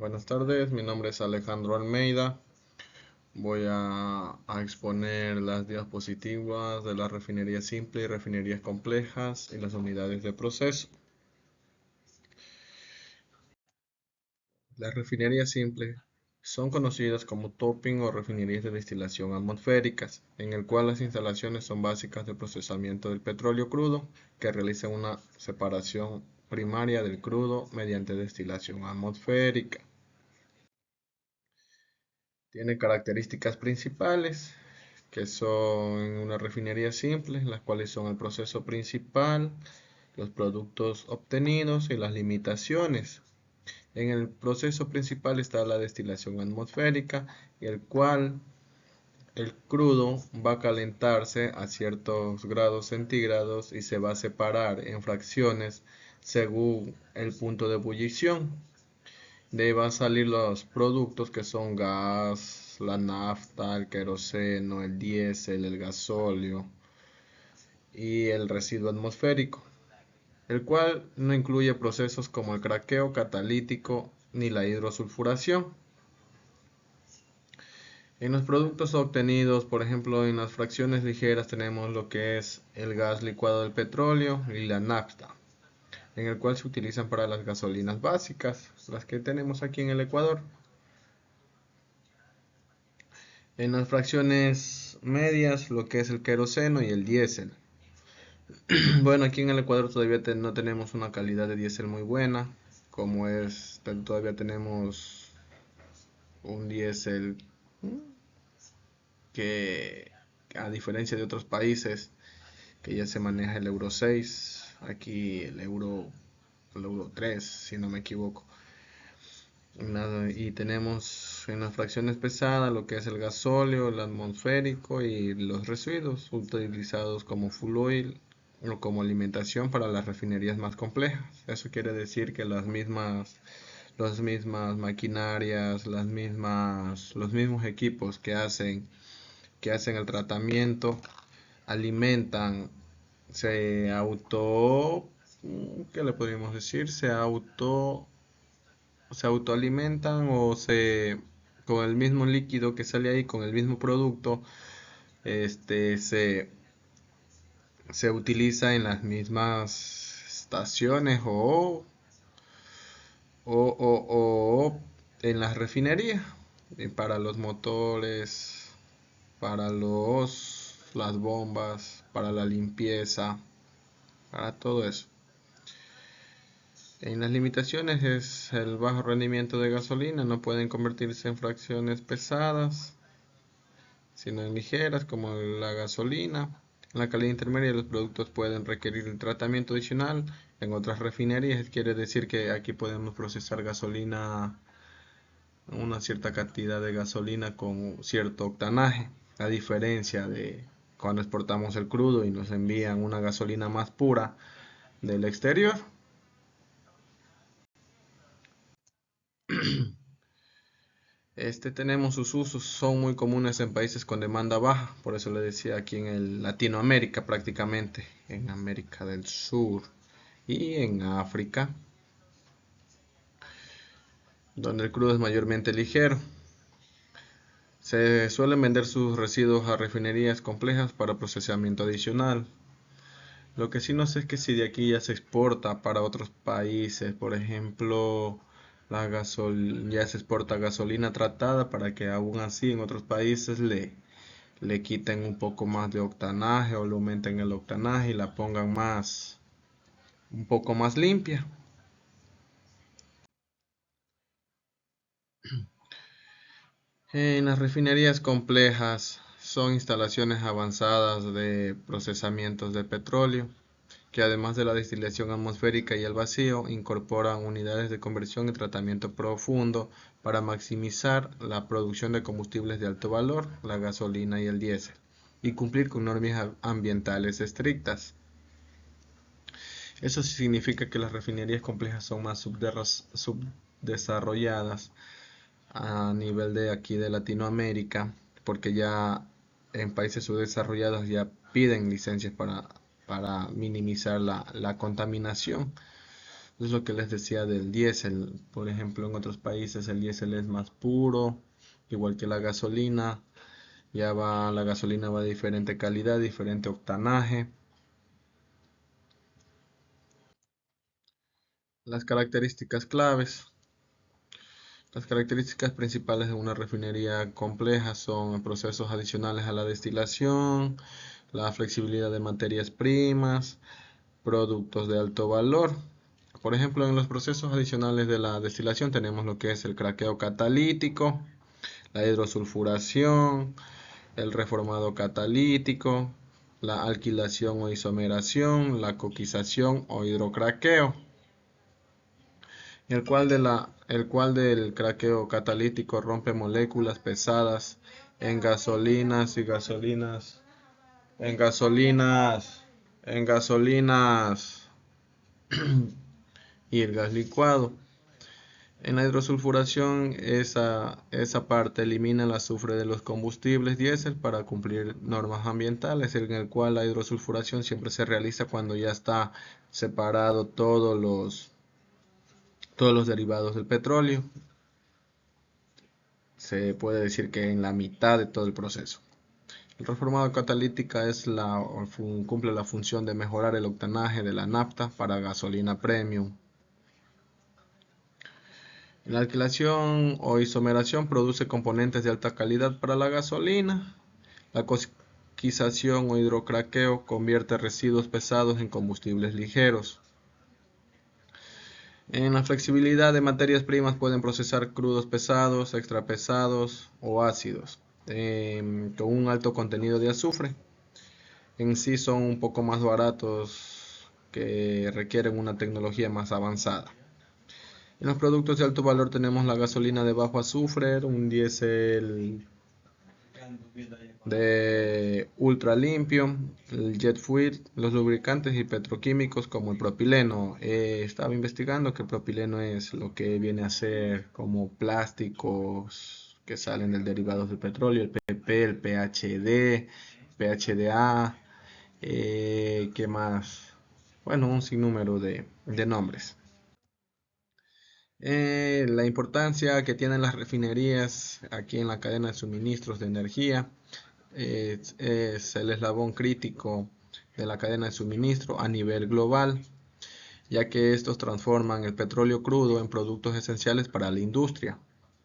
Buenas tardes, mi nombre es Alejandro Almeida. Voy a exponer las diapositivas de la refinería simple y refinerías complejas y las unidades de proceso. Las refinerías simples son conocidas como topping o refinerías de destilación atmosféricas, en el cual las instalaciones son básicas de procesamiento del petróleo crudo, que realizan una separación primaria del crudo mediante destilación atmosférica. Tiene características principales, que son una refinería simple, las cuales son el proceso principal, los productos obtenidos y las limitaciones. En el proceso principal está la destilación atmosférica, el cual el crudo va a calentarse a ciertos grados centígrados y se va a separar en fracciones según el punto de ebullición. De ahí van a salir los productos que son gas, la nafta, el queroseno, el diésel, el gasóleo y el residuo atmosférico, el cual no incluye procesos como el craqueo catalítico ni la hidrosulfuración. En los productos obtenidos, por ejemplo, en las fracciones ligeras tenemos lo que es el gas licuado del petróleo y la nafta, en el cual se utilizan para las gasolinas básicas, las que tenemos aquí en el Ecuador. En las fracciones medias, lo que es el queroseno y el diésel. Bueno, aquí en el Ecuador todavía no tenemos una calidad de diésel muy buena, como es, todavía tenemos un diésel que, a diferencia de otros países, que ya se maneja el Euro 6, aquí el Euro 3, si no me equivoco. Y tenemos en las fracciones pesadas lo que es el gasóleo, el atmosférico y los residuos utilizados como fuel oil o como alimentación para las refinerías más complejas. Eso quiere decir que las mismas maquinarias, los mismos equipos que hacen el tratamiento alimentan, se auto, ¿qué le podríamos decir? Se autoalimentan con el mismo líquido que sale ahí, con el mismo producto, este, se utiliza en las mismas estaciones o en las refinerías, para los motores, para las bombas, para la limpieza, para todo eso. En las limitaciones es el bajo rendimiento de gasolina, no pueden convertirse en fracciones pesadas, sino en ligeras como la gasolina. En la calidad intermedia los productos pueden requerir un tratamiento adicional. En otras refinerías quiere decir que aquí podemos procesar gasolina, una cierta cantidad de gasolina con cierto octanaje, a diferencia de cuando exportamos el crudo y nos envían una gasolina más pura del exterior. Tenemos sus usos, son muy comunes en países con demanda baja, por eso le decía aquí en Latinoamérica prácticamente, en América del Sur y en África, donde el crudo es mayormente ligero. Se suelen vender sus residuos a refinerías complejas para procesamiento adicional. Lo que sí no sé es que si de aquí ya se exporta para otros países, por ejemplo, ya se exporta gasolina tratada para que aún así en otros países le quiten un poco más de octanaje o le aumenten el octanaje y la pongan un poco más limpia. En las refinerías complejas son instalaciones avanzadas de procesamientos de petróleo, que además de la destilación atmosférica y el vacío, incorporan unidades de conversión y tratamiento profundo para maximizar la producción de combustibles de alto valor, la gasolina y el diésel, y cumplir con normas ambientales estrictas. Eso significa que las refinerías complejas son más subdesarrolladas a nivel de aquí de Latinoamérica, porque ya en países subdesarrollados ya piden licencias para minimizar la contaminación. Es lo que les decía del diésel. Por ejemplo, en otros países el diésel es más puro, igual que la gasolina. La gasolina va de diferente calidad, diferente octanaje. Las características claves. Las características principales de una refinería compleja son procesos adicionales a la destilación, la flexibilidad de materias primas, productos de alto valor. Por ejemplo, en los procesos adicionales de la destilación tenemos lo que es el craqueo catalítico, la hidrosulfuración, el reformado catalítico, la alquilación o isomeración, la coquización o hidrocraqueo, el cual del craqueo catalítico rompe moléculas pesadas en gasolinas y gasolinas, en gasolinas, en gasolinas y el gas licuado. En la hidrosulfuración, esa parte elimina el azufre de los combustibles diésel para cumplir normas ambientales, en el cual la hidrosulfuración siempre se realiza cuando ya está separado todos los derivados del petróleo. Se puede decir que en la mitad de todo el proceso. El reformado catalítica cumple la función de mejorar el octanaje de la nafta para gasolina premium. La alquilación o isomeración produce componentes de alta calidad para la gasolina. La coquización o hidrocraqueo convierte residuos pesados en combustibles ligeros. En la flexibilidad de materias primas pueden procesar crudos pesados, extra pesados o ácidos con un alto contenido de azufre. En sí son un poco más baratos, que requieren una tecnología más avanzada. En los productos de alto valor tenemos la gasolina de bajo azufre, un diésel de ultra limpio, el jet fuel, los lubricantes y petroquímicos como el propileno. Estaba investigando que el propileno es lo que viene a ser como plásticos que salen del derivados del petróleo, el PP, el PHD, PHDA, ¿qué más? Bueno, un sinnúmero de nombres. La importancia que tienen las refinerías aquí en la cadena de suministros de energía es el eslabón crítico de la cadena de suministro a nivel global, ya que estos transforman el petróleo crudo en productos esenciales para la industria,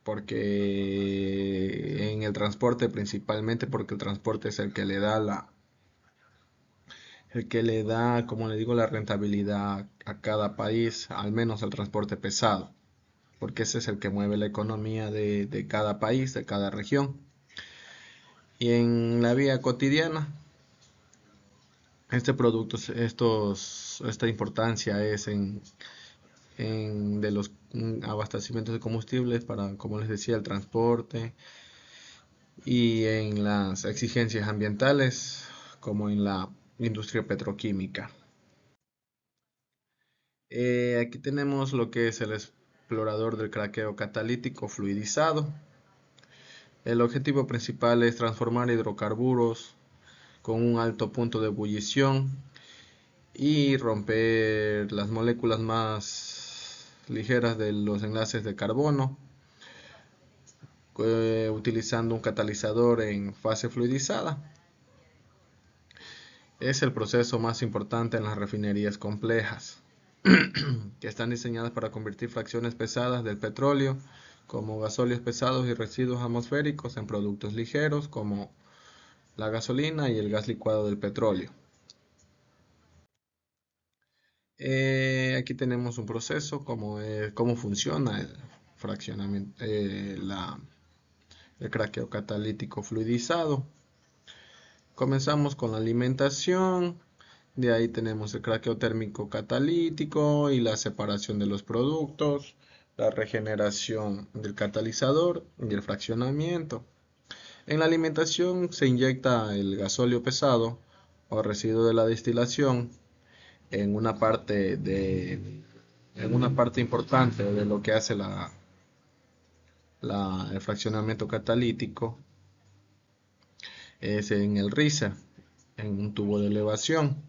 porque en el transporte principalmente, porque el transporte es como le digo, la rentabilidad a cada país, al menos el transporte pesado, porque ese es el que mueve la economía de cada país, de cada región. Y en la vida cotidiana, este producto, esta importancia es de los abastecimientos de combustibles para, como les decía, el transporte y en las exigencias ambientales, como en la industria petroquímica. Aquí tenemos lo que es el explorador del craqueo catalítico fluidizado. El objetivo principal es transformar hidrocarburos con un alto punto de ebullición y romper las moléculas más ligeras de los enlaces de carbono, utilizando un catalizador en fase fluidizada. Es el proceso más importante en las refinerías complejas, que están diseñadas para convertir fracciones pesadas del petróleo, como gasóleos pesados y residuos atmosféricos, en productos ligeros, como la gasolina y el gas licuado del petróleo. Aquí tenemos un proceso, cómo funciona el fraccionamiento, el craqueo catalítico fluidizado. Comenzamos con la alimentación, de ahí tenemos el craqueo térmico catalítico y la separación de los productos, la regeneración del catalizador y el fraccionamiento. En la alimentación se inyecta el gasóleo pesado o residuo de la destilación en una parte importante de lo que hace el fraccionamiento catalítico, es en el riser, en un tubo de elevación.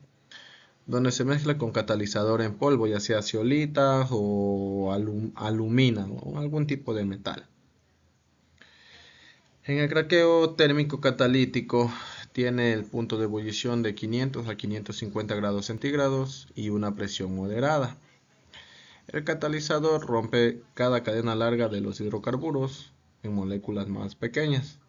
donde se mezcla con catalizador en polvo, ya sea zeolita o alumina o algún tipo de metal. En el craqueo térmico catalítico tiene el punto de ebullición de 500 a 550 grados centígrados y una presión moderada. El catalizador rompe cada cadena larga de los hidrocarburos en moléculas más pequeñas.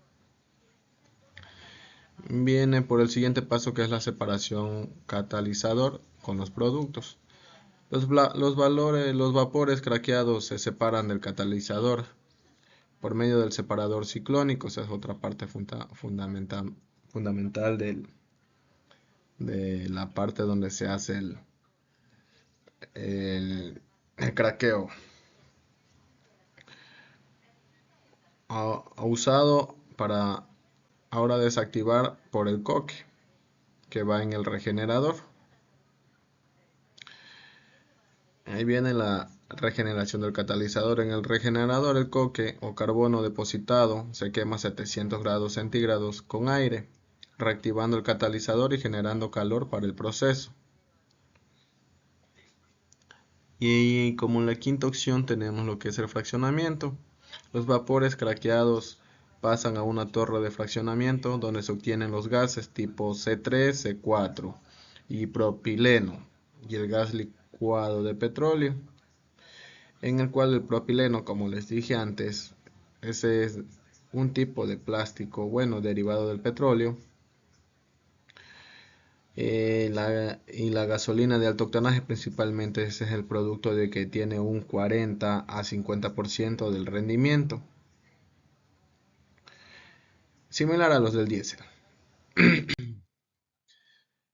Viene por el siguiente paso, que es la separación catalizador con los productos. Los vapores craqueados se separan del catalizador por medio del separador ciclónico. Esa es otra parte fundamental de la parte donde se hace el craqueo. Usado para ahora desactivar por el coque que va en el regenerador. Ahí viene la regeneración del catalizador. En el regenerador, el coque o carbono depositado se quema a 700 grados centígrados con aire, reactivando el catalizador y generando calor para el proceso. Y como en la quinta opción tenemos lo que es el fraccionamiento. Los vapores craqueados pasan a una torre de fraccionamiento donde se obtienen los gases tipo C3, C4 y propileno y el gas licuado de petróleo, en el cual el propileno, como les dije antes, ese es un tipo de plástico bueno derivado del petróleo. Y la gasolina de alto octanaje principalmente, ese es el producto de que tiene un 40 a 50% del rendimiento, similar a los del diésel.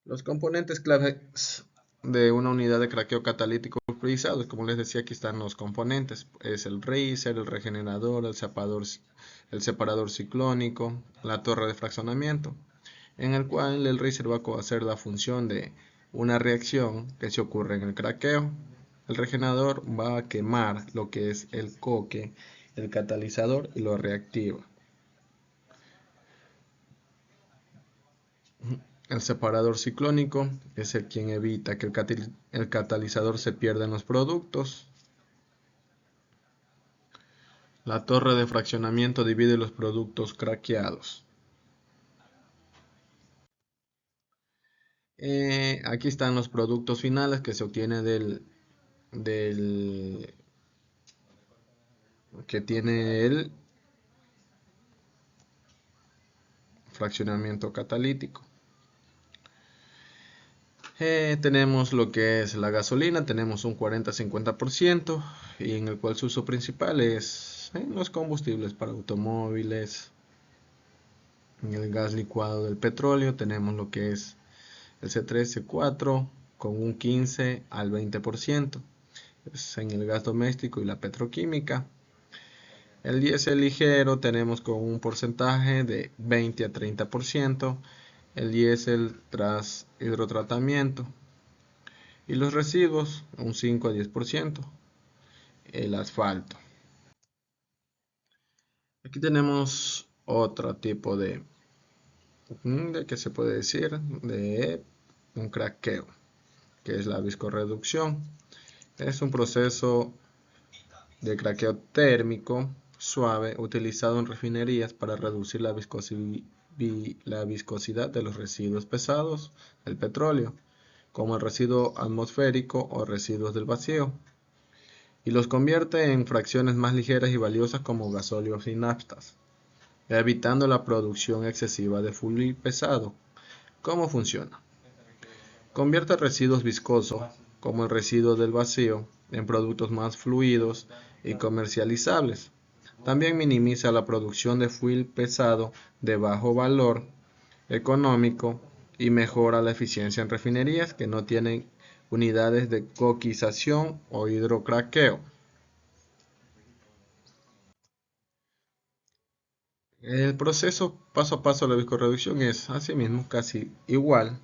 Los componentes claves de una unidad de craqueo catalítico pulverizado, como les decía, aquí están los componentes: es el riser, el regenerador, el separador ciclónico, la torre de fraccionamiento, en el cual el riser va a hacer la función de una reacción que se ocurre en el craqueo. El regenerador va a quemar lo que es el coque, el catalizador, y lo reactiva. El separador ciclónico es el quien evita que el catalizador se pierda en los productos. La torre de fraccionamiento divide los productos craqueados. Aquí están los productos finales que se obtiene que tiene el fraccionamiento catalítico. Tenemos lo que es la gasolina, tenemos un 40-50%, y en el cual su uso principal es en los combustibles para automóviles. En el gas licuado del petróleo tenemos lo que es el C3, C4 con un 15 al 20%. Es en el gas doméstico y la petroquímica. El diésel ligero tenemos con un porcentaje de 20 a 30%. El diésel tras hidrotratamiento. Y los residuos, un 5 a 10%. El asfalto. Aquí tenemos otro tipo de que se puede decir de un craqueo, que es la viscorreducción. Es un proceso de craqueo térmico suave utilizado en refinerías para reducir la viscosidad de los residuos pesados del petróleo, como el residuo atmosférico o residuos del vacío, y los convierte en fracciones más ligeras y valiosas como gasóleos y naftas, evitando la producción excesiva de fluido pesado. ¿Cómo funciona? Convierte residuos viscosos, como el residuo del vacío, en productos más fluidos y comercializables. También minimiza la producción de fuel pesado de bajo valor económico y mejora la eficiencia en refinerías que no tienen unidades de coquización o hidrocraqueo. El proceso paso a paso de la viscorreducción es asimismo casi igual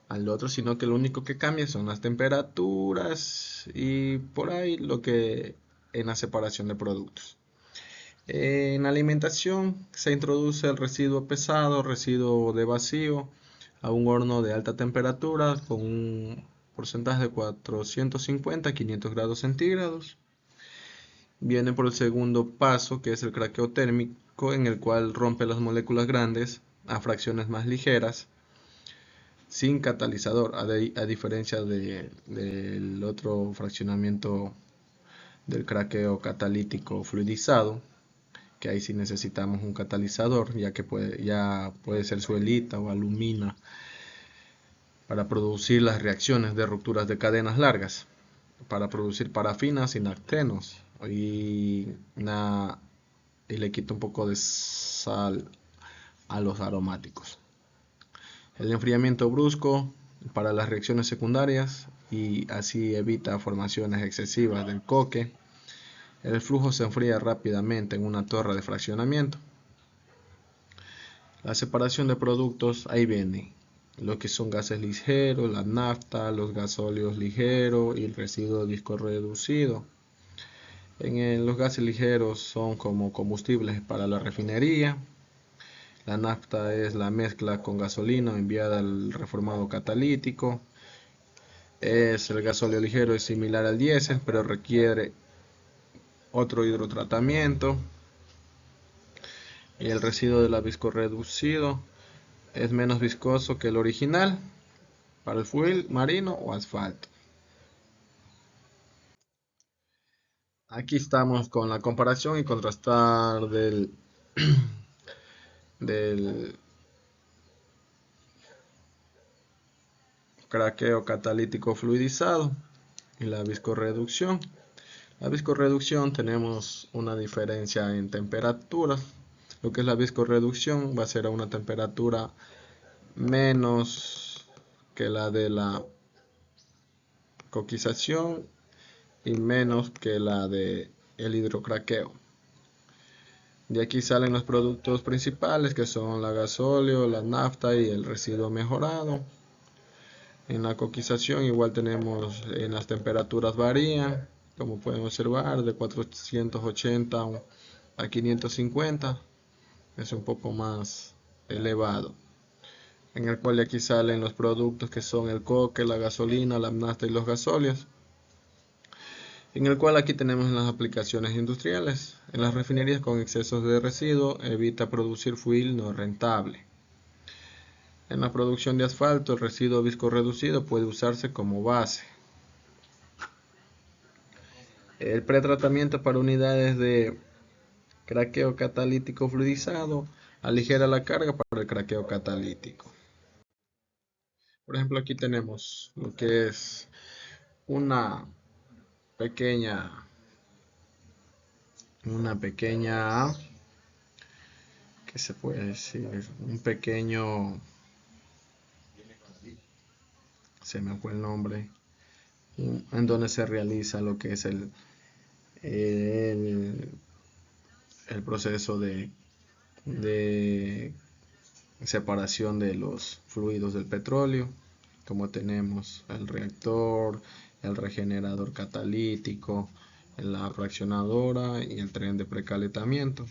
al otro, sino que lo único que cambia son las temperaturas y por ahí lo que en la separación de productos. En la alimentación se introduce el residuo pesado, residuo de vacío, a un horno de alta temperatura con un porcentaje de 450 a 500 grados centígrados. Viene por el segundo paso, que es el craqueo térmico, en el cual rompe las moléculas grandes a fracciones más ligeras sin catalizador, a diferencia del otro fraccionamiento del craqueo catalítico fluidizado, que ahí sí necesitamos un catalizador, ya que ya puede ser suelita o alumina para producir las reacciones de rupturas de cadenas largas, para producir parafinas y naftenos, y le quita un poco de sal a los aromáticos. El enfriamiento brusco para las reacciones secundarias, y así evita formaciones excesivas del coque. El flujo se enfría rápidamente en una torre de fraccionamiento. La separación de productos, ahí viene lo que son gases ligeros, la nafta, los gasóleos ligeros y el residuo viscorreducido. Los gases ligeros son como combustibles para la refinería. La nafta es la mezcla con gasolina enviada al reformado catalítico. El gasóleo ligero es similar al diésel, pero requiere otro hidrotratamiento. Y el residuo de la viscorreducido es menos viscoso que el original para el fuel marino o asfalto. Aquí estamos con la comparación y contrastar del craqueo catalítico fluidizado y la viscorreducción. La viscorreducción tenemos una diferencia en temperaturas. Lo que es la viscorreducción va a ser a una temperatura menos que la de la coquización y menos que la de el hidrocraqueo. De aquí salen los productos principales, que son la gasóleo, la nafta y el residuo mejorado. En la coquización igual tenemos, en las temperaturas varían, como pueden observar, de 480 a 550, es un poco más elevado. En el cual aquí salen los productos que son el coque, la gasolina, la nafta y los gasóleos. En el cual aquí tenemos las aplicaciones industriales. En las refinerías con excesos de residuo evita producir fuel no rentable. En la producción de asfalto, el residuo viscorreducido puede usarse como base. El pretratamiento para unidades de craqueo catalítico fluidizado aligera la carga para el craqueo catalítico. Por ejemplo, aquí tenemos lo que es una pequeña, ¿qué se puede decir? Un pequeño, se me fue el nombre, en donde se realiza lo que es el proceso de separación de los fluidos del petróleo, como tenemos el reactor, el regenerador catalítico, la fraccionadora y el tren de precalentamiento.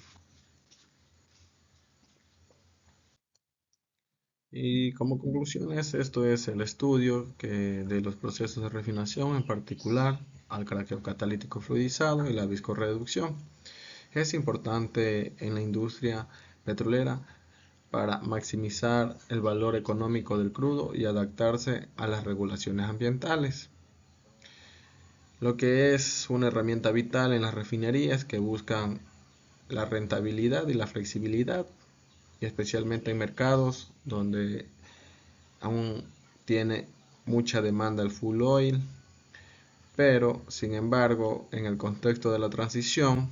Y como conclusiones, esto es el estudio de los procesos de refinación, en particular al craqueo catalítico fluidizado y la viscorreducción. Es importante en la industria petrolera para maximizar el valor económico del crudo y adaptarse a las regulaciones ambientales. Lo que es una herramienta vital en las refinerías que buscan la rentabilidad y la flexibilidad, y especialmente en mercados donde aún tiene mucha demanda el fuel oil, pero sin embargo en el contexto de la transición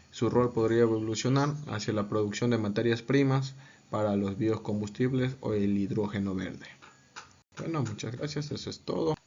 su rol podría evolucionar hacia la producción de materias primas para los biocombustibles o el hidrógeno verde. Bueno, muchas gracias, eso es todo.